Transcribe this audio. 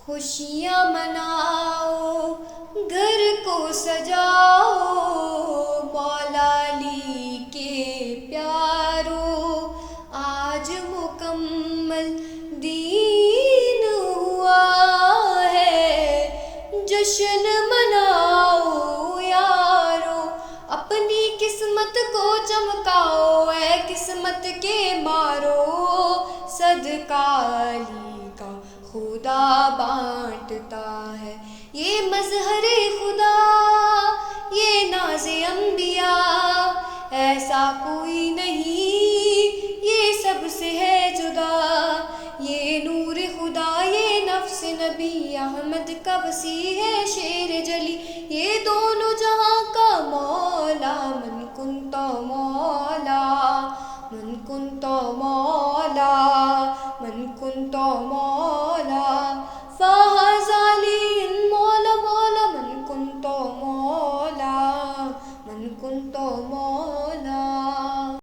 خوشیاں مناؤ، گھر کو سجاؤ، مولا علی کے پیارو، آج مکمل دین ہوا ہے، جشن مناؤ یارو، اپنی قسمت کو چمکاؤ اے قسمت کے مارو، صدقہ علی کا خدا بانٹتا ہے، یہ مظہر خدا، یہ ناز انبیاء، ایسا کوئی نہیں یہ سب سے ہے جدا، یہ نور خدا، یہ نفس نبی احمد کا وسیع ہے شیر جلی، یہ دونوں جہاں کا مولا، من کنت مولا، من کنت مولا، من کنت مولا، فہذا علی مولا مولا، من کنت مولا، من کنت مولا۔